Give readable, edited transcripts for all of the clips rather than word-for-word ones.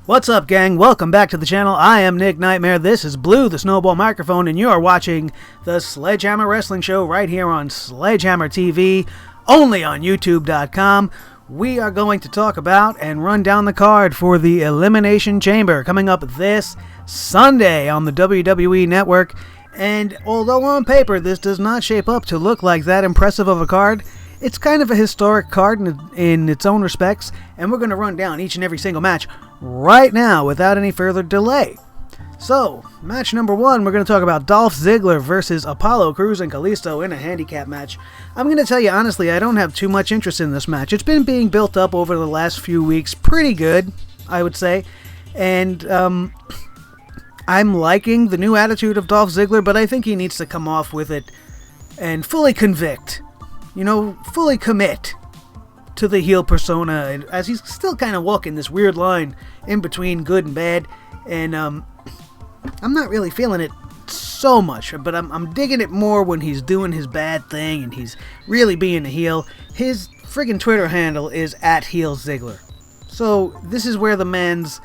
What's up, gang? Welcome back to the channel. I am Nick Nightmare. This is Blue, the Snowball Microphone, and you are watching the SledgeHammer Wrestling Show right here on SledgeHammer TV, only on YouTube.com. We are going to talk about and run down the card for the Elimination Chamber coming up this Sunday on the WWE Network. And although on paper this does not shape up to look like that impressive of a card, it's kind of a historic card in its own respects, and we're going to run down each and every single match right now without any further delay. So, match number one, we're going to talk about Dolph Ziggler versus Apollo Crews and Kalisto in a handicap match. I'm going to tell you honestly, I don't have too much interest in this match. It's been being built up over the last few weeks pretty good, I would say, and I'm liking the new attitude of Dolph Ziggler, but I think he needs to come off with it and fully convict. Fully commit to the heel persona, as he's still kind of walking this weird line in between good and bad, and I'm not really feeling it so much, but I'm digging it more when he's doing his bad thing and he's really being a heel. His friggin' Twitter handle is @HeelZiggler, so this is where the man's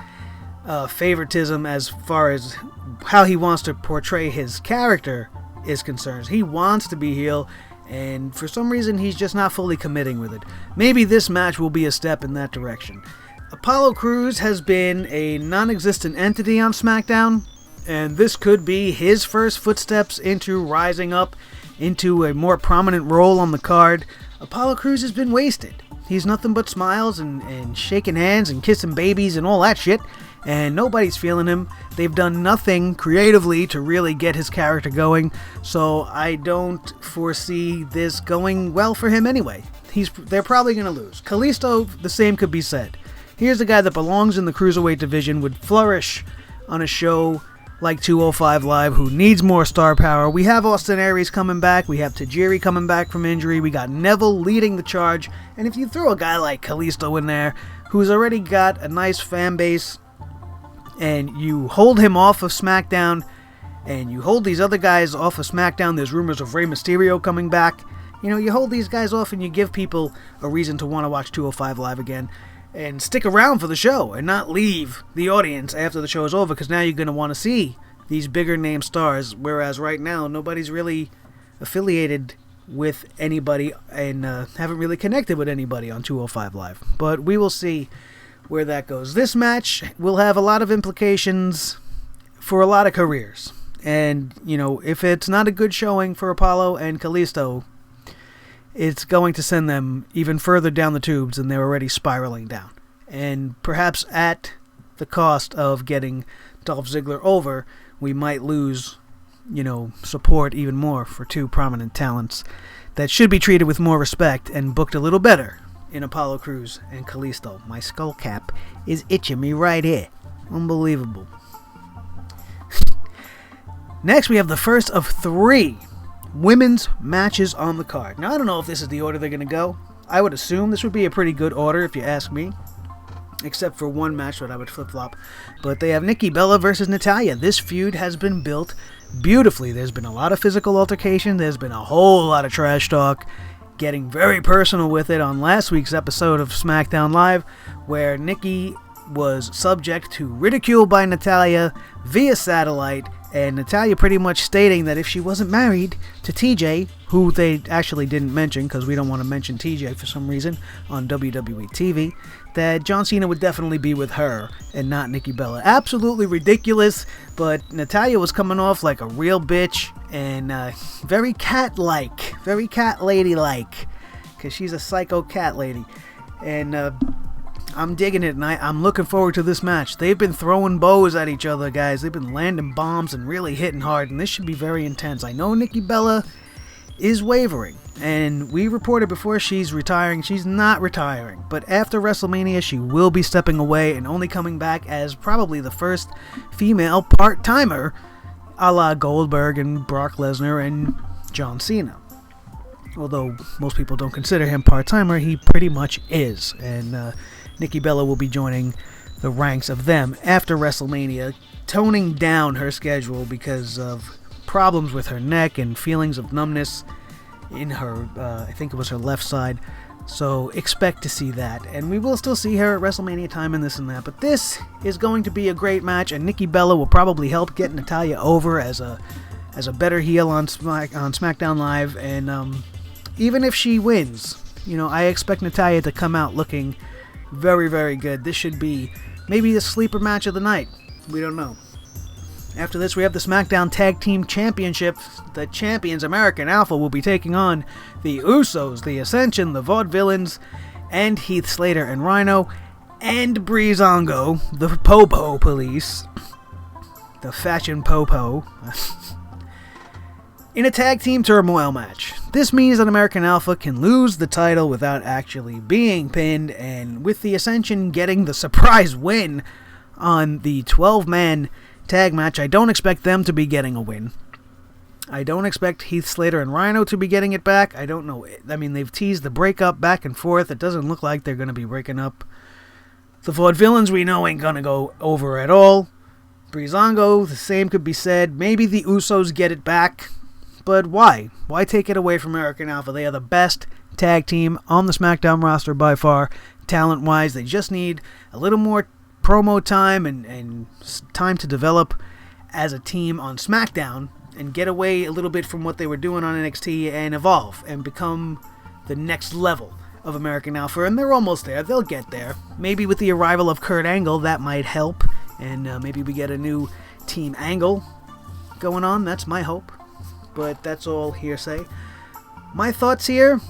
favoritism as far as how he wants to portray his character is concerned. He wants to be heel, and for some reason he's just not fully committing with it. Maybe this match will be a step in that direction. Apollo Crews has been a non-existent entity on SmackDown, and this could be his first footsteps into rising up into a more prominent role on the card. Apollo Crews has been wasted. He's nothing but smiles and shaking hands and kissing babies and all that shit, and nobody's feeling him. They've done nothing creatively to really get his character going, so I don't foresee this going well for him anyway. They're probably going to lose. Kalisto, the same could be said. Here's a guy that belongs in the Cruiserweight division, would flourish on a show like 205 Live, who needs more star power. We have Austin Aries coming back, we have Tajiri coming back from injury, we got Neville leading the charge, and if you throw a guy like Kalisto in there, who's already got a nice fan base, and you hold him off of SmackDown, and you hold these other guys off of SmackDown, there's rumors of Rey Mysterio coming back, you hold these guys off and you give people a reason to want to watch 205 Live again, and stick around for the show, and not leave the audience after the show is over, because now you're going to want to see these bigger name stars, whereas right now, nobody's really affiliated with anybody, and haven't really connected with anybody on 205 Live, but we will see where that goes. This match will have a lot of implications for a lot of careers. And, if it's not a good showing for Apollo and Kalisto, it's going to send them even further down the tubes than they're already spiraling down. And perhaps at the cost of getting Dolph Ziggler over, we might lose, support even more for two prominent talents that should be treated with more respect and booked a little better in Apollo Crews and Kalisto. My skull cap is itching me right here. Unbelievable. Next, we have the first of 3 women's matches on the card. Now, I don't know if this is the order they're going to go. I would assume this would be a pretty good order if you ask me, except for one match that I would flip-flop. But they have Nikki Bella versus Natalya. This feud has been built beautifully. There's been a lot of physical altercation. There's been a whole lot of trash talk, getting very personal with it on last week's episode of SmackDown Live, where Nikki was subject to ridicule by Natalya via satellite, and Natalya pretty much stating that if she wasn't married to TJ, who they actually didn't mention because we don't want to mention TJ for some reason on WWE TV, that John Cena would definitely be with her and not Nikki Bella. Absolutely ridiculous, but Natalya was coming off like a real bitch and very cat-like, very cat lady-like, because she's a psycho cat lady. And I'm digging it, and I'm looking forward to this match. They've been throwing bows at each other, guys. They've been landing bombs and really hitting hard, and this should be very intense. I know Nikki Bella is wavering, and we reported before she's retiring. She's not retiring, but after WrestleMania, she will be stepping away and only coming back as probably the first female part-timer, a la Goldberg and Brock Lesnar and John Cena. Although most people don't consider him part-timer, he pretty much is, and Nikki Bella will be joining the ranks of them after WrestleMania, toning down her schedule because of problems with her neck and feelings of numbness in her, I think it was her left side. So expect to see that. And we will still see her at WrestleMania time and this and that. But this is going to be a great match, and Nikki Bella will probably help get Natalya over as a better heel on SmackDown Live. And even if she wins, I expect Natalya to come out looking very, very good. This should be maybe the sleeper match of the night. We don't know. After this, we have the SmackDown Tag Team Championship. The champions, American Alpha, will be taking on the Usos, the Ascension, the Vaudevillains, and Heath Slater and Rhino, and Breezango, the Popo Police, the Fashion Popo, in a tag team turmoil match. This means that American Alpha can lose the title without actually being pinned, and with the Ascension getting the surprise win on the 12-man tag match, I don't expect them to be getting a win. I don't expect Heath Slater and Rhino to be getting it back. I don't know. I mean, they've teased the breakup back and forth. It doesn't look like they're going to be breaking up. The Vaudevillains we know ain't going to go over at all. Breezango, the same could be said. Maybe the Usos get it back. But why? Why take it away from American Alpha? They are the best tag team on the SmackDown roster by far, talent-wise. They just need a little more promo time and time to develop as a team on SmackDown and get away a little bit from what they were doing on NXT and evolve and become the next level of American Alpha. And they're almost there. They'll get there. Maybe with the arrival of Kurt Angle, that might help. And maybe we get a new Team Angle going on. That's my hope. But that's all hearsay. My thoughts here,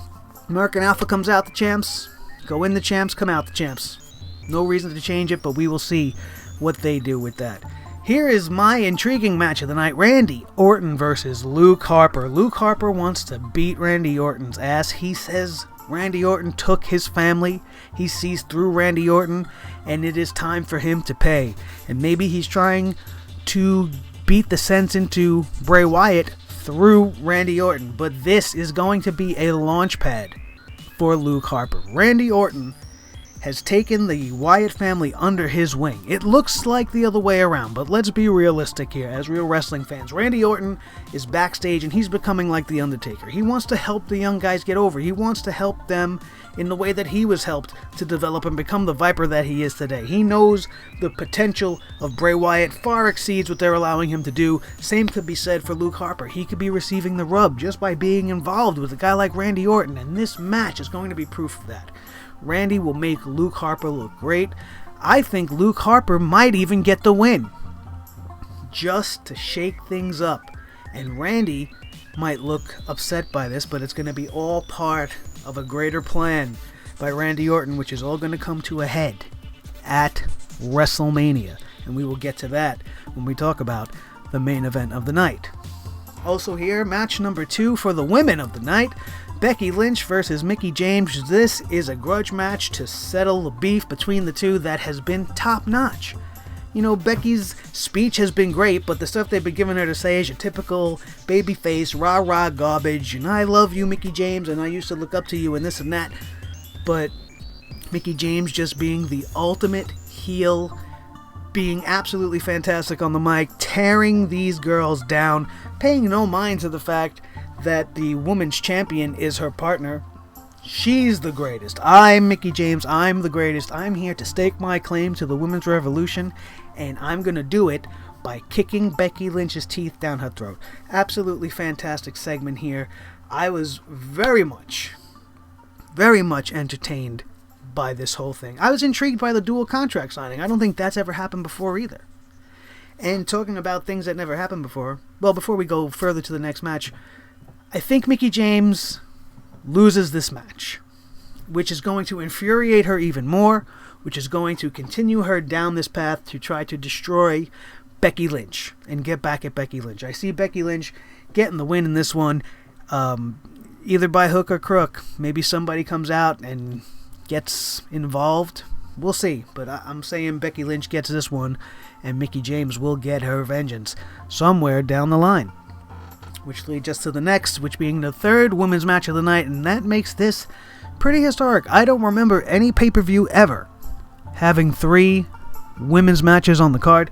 American Alpha comes out the champs. Go in the champs, come out the champs. No reason to change it, but we will see what they do with that. Here is my intriguing match of the night. Randy Orton versus Luke Harper. Luke Harper wants to beat Randy Orton's ass. He says Randy Orton took his family. He sees through Randy Orton, and it is time for him to pay. And maybe he's trying to beat the sense into Bray Wyatt through Randy Orton. But this is going to be a launch pad for Luke Harper. Randy Orton has taken the Wyatt family under his wing. It looks like the other way around, but let's be realistic here as real wrestling fans. Randy Orton is backstage and he's becoming like The Undertaker. He wants to help the young guys get over. He wants to help them in the way that he was helped to develop and become the Viper that he is today. He knows the potential of Bray Wyatt far exceeds what they're allowing him to do. Same could be said for Luke Harper. He could be receiving the rub just by being involved with a guy like Randy Orton, and this match is going to be proof of that. Randy will make Luke Harper look great. I think Luke Harper might even get the win, just to shake things up. And Randy might look upset by this, but it's going to be all part of a greater plan by Randy Orton, which is all going to come to a head at WrestleMania. And we will get to that when we talk about the main event of the night. Also here, match number 2 for the women of the night. Becky Lynch versus Mickie James. This is a grudge match to settle the beef between the two that has been top-notch. Becky's speech has been great, but the stuff they've been giving her to say is your typical babyface, rah-rah garbage, and I love you, Mickie James, and I used to look up to you, and this and that. But Mickie James just being the ultimate heel, being absolutely fantastic on the mic, tearing these girls down, paying no mind to the fact that the women's champion is her partner. She's the greatest. I'm Mickie James. I'm the greatest. I'm here to stake my claim to the women's revolution, and I'm going to do it by kicking Becky Lynch's teeth down her throat. Absolutely fantastic segment here. I was very much entertained by this whole thing. I was intrigued by the dual contract signing. I don't think that's ever happened before either. And talking about things that never happened before, well, before we go further to the next match, I think Mickie James loses this match, which is going to infuriate her even more, which is going to continue her down this path to try to destroy Becky Lynch and get back at Becky Lynch. I see Becky Lynch getting the win in this one, either by hook or crook. Maybe somebody comes out and gets involved. We'll see, but I'm saying Becky Lynch gets this one, and Mickie James will get her vengeance somewhere down the line. Which leads us to the next, which being the third women's match of the night, and that makes this pretty historic. I don't remember any pay-per-view ever having 3 women's matches on the card.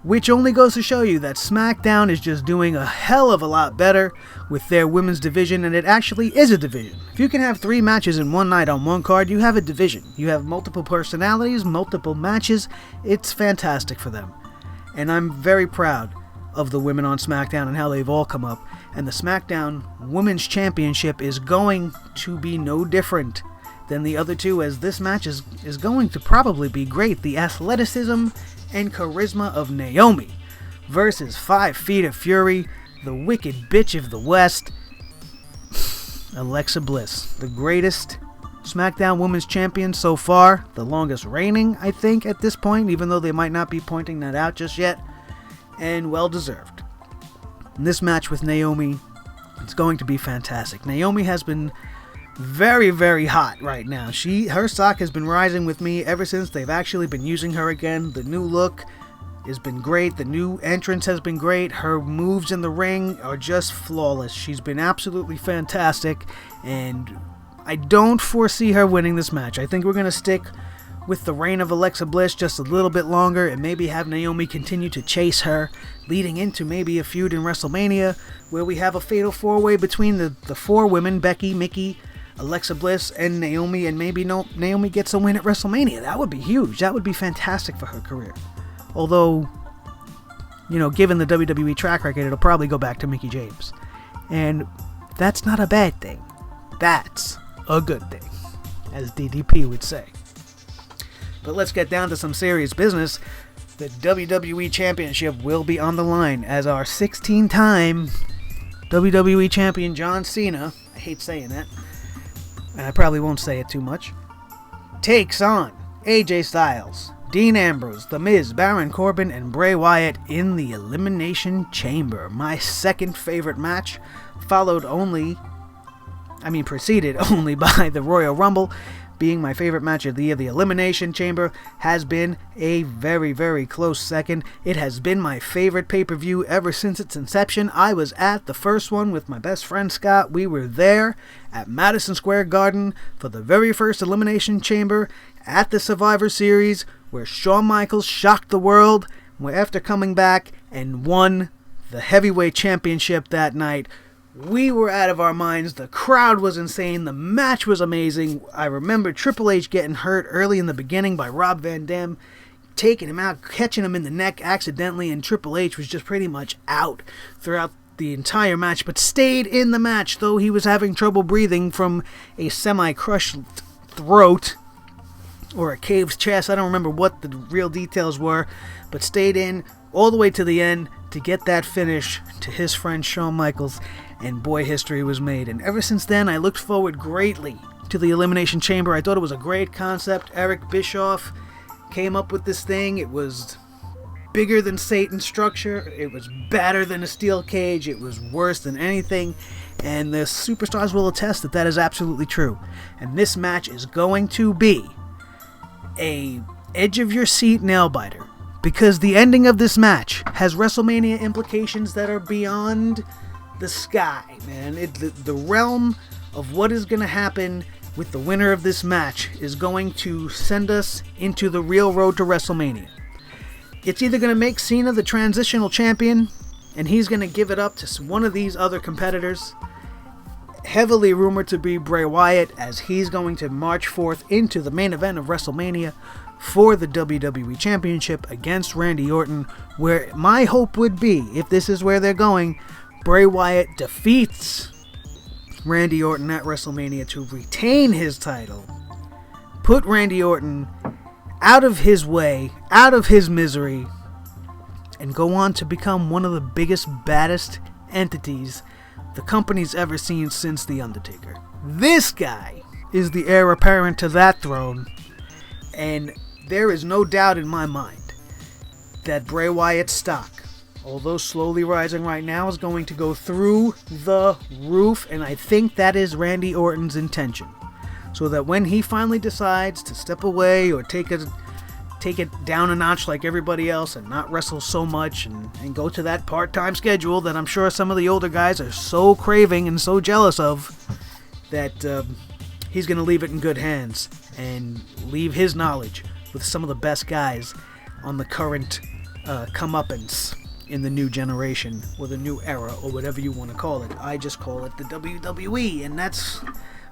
which only goes to show you that SmackDown is just doing a hell of a lot better with their women's division, and it actually is a division. If you can have 3 matches in one night on one card, you have a division. You have multiple personalities, multiple matches. It's fantastic for them. And I'm very proud of the women on SmackDown and how they've all come up. And the SmackDown Women's Championship is going to be no different than the other two, as this match is going to probably be great. The athleticism and charisma of Naomi versus 5 Feet of Fury, the wicked bitch of the West, Alexa Bliss, the greatest SmackDown Women's Champion so far, the longest reigning, I think, at this point, even though they might not be pointing that out just yet, and well deserved. And this match with Naomi, it's going to be fantastic. Naomi has been very, very hot right now. Her stock has been rising with me ever since they've actually been using her again. The new look has been great. The new entrance has been great. Her moves in the ring are just flawless. She's been absolutely fantastic, and I don't foresee her winning this match. I think we're going to stick with the reign of Alexa Bliss just a little bit longer and maybe have Naomi continue to chase her, leading into maybe a feud in WrestleMania where we have a fatal 4-way between the 4 women, Becky, Nikki, Alexa Bliss, and Naomi, and maybe Naomi gets a win at WrestleMania. That would be huge. That would be fantastic for her career. Although, given the WWE track record, it'll probably go back to Mickie James. And that's not a bad thing. That's a good thing, as DDP would say. But let's get down to some serious business. The WWE Championship will be on the line as our 16-time WWE Champion John Cena, I hate saying that, and I probably won't say it too much, takes on AJ Styles, Dean Ambrose, The Miz, Baron Corbin, and Bray Wyatt in the Elimination Chamber. My second favorite match, preceded only by the Royal Rumble. Being my favorite match of the year, the Elimination Chamber has been a very, very close second. It has been my favorite pay-per-view ever since its inception. I was at the first one with my best friend Scott. We were there at Madison Square Garden for the very first Elimination Chamber at the Survivor Series, where Shawn Michaels shocked the world after coming back and won the heavyweight championship that night. We were out of our minds. The crowd was insane. The match was amazing. I remember Triple H getting hurt early in the beginning by Rob Van Dam, taking him out, catching him in the neck accidentally, and Triple H was just pretty much out throughout the entire match, but stayed in the match, though he was having trouble breathing from a semi-crushed throat or a caved chest. I don't remember what the real details were, but stayed in all the way to the end to get that finish to his friend Shawn Michaels. And boy, history was made. And ever since then, I looked forward greatly to the Elimination Chamber. I thought it was a great concept. Eric Bischoff came up with this thing. It was bigger than Satan's structure. It was badder than a steel cage. It was worse than anything. And the superstars will attest that that is absolutely true. And this match is going to be a edge-of-your-seat nail-biter, because the ending of this match has WrestleMania implications that are beyond the sky, man. The realm of what is going to happen with the winner of this match is going to send us into the real road to WrestleMania. It's either going to make Cena the transitional champion, and he's going to give it up to one of these other competitors, heavily rumored to be Bray Wyatt, as he's going to march forth into the main event of WrestleMania for the WWE Championship against Randy Orton, where my hope would be, if this is where they're going, Bray Wyatt defeats Randy Orton at WrestleMania to retain his title, put Randy Orton out of his way, out of his misery, and go on to become one of the biggest, baddest entities the company's ever seen since The Undertaker. This guy is the heir apparent to that throne, and there is no doubt in my mind that Bray Wyatt's stock, although slowly rising right now, is going to go through the roof, and I think that is Randy Orton's intention. So that when he finally decides to step away or take it down a notch like everybody else and not wrestle so much and go to that part-time schedule that I'm sure some of the older guys are so craving and so jealous of, that he's going to leave it in good hands and leave his knowledge with some of the best guys on the current comeuppance in the new generation, or the new era, or whatever you want to call it. I just call it the WWE, and that's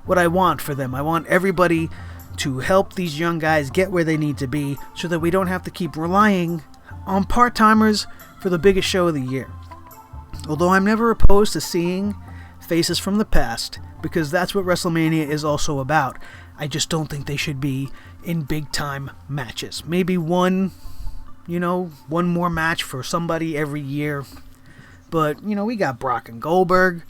what I want for them. I want everybody to help these young guys get where they need to be, so that we don't have to keep relying on part-timers for the biggest show of the year. Although I'm never opposed to seeing faces from the past, because that's what WrestleMania is also about. I just don't think they should be in big-time matches. Maybe one more match for somebody every year. But, we got Brock and Goldberg.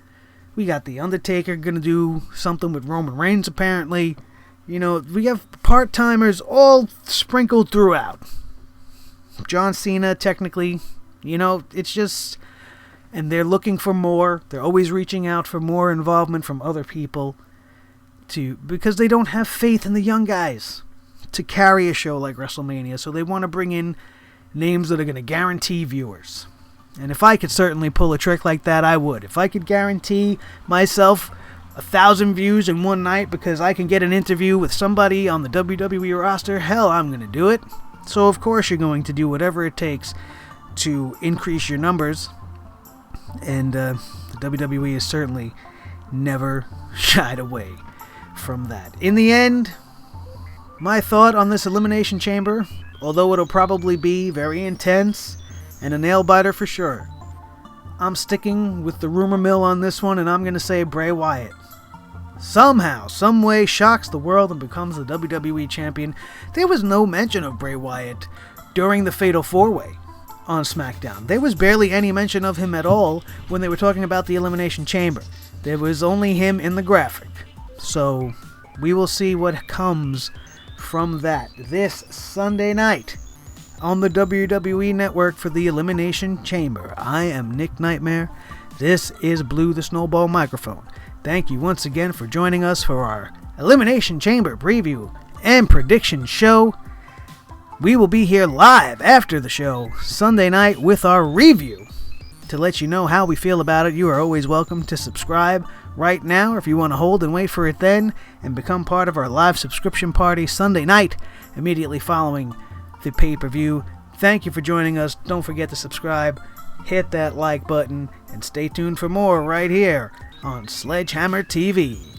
We got The Undertaker going to do something with Roman Reigns, apparently. We have part-timers all sprinkled throughout. John Cena, technically, it's just... And they're looking for more. They're always reaching out for more involvement from other people, because they don't have faith in the young guys to carry a show like WrestleMania. So they want to bring in names that are going to guarantee viewers. And if I could certainly pull a trick like that, I would. If I could guarantee myself 1,000 views in one night because I can get an interview with somebody on the WWE roster, hell, I'm going to do it. So of course you're going to do whatever it takes to increase your numbers. And the WWE has certainly never shied away from that. In the end, my thought on this Elimination Chamber, although it'll probably be very intense and a nail-biter for sure, I'm sticking with the rumor mill on this one, and I'm going to say Bray Wyatt somehow, someway shocks the world and becomes the WWE Champion. There was no mention of Bray Wyatt during the Fatal 4-Way on SmackDown. There was barely any mention of him at all when they were talking about the Elimination Chamber. There was only him in the graphic. So we will see what comes from that this Sunday night on the WWE Network for the Elimination Chamber. I am Nick Nightmare. This is Blue the Snowball Microphone. Thank you once again for joining us for our Elimination Chamber preview and prediction show. We will be here live after the show Sunday night with our review to let you know how we feel about it. You are always welcome to subscribe right now, or if you want to hold and wait for it then, and become part of our live subscription party Sunday night immediately following the pay-per-view. Thank you for joining us. Don't forget to subscribe, hit that like button, and stay tuned for more right here on SledgeHammer TV.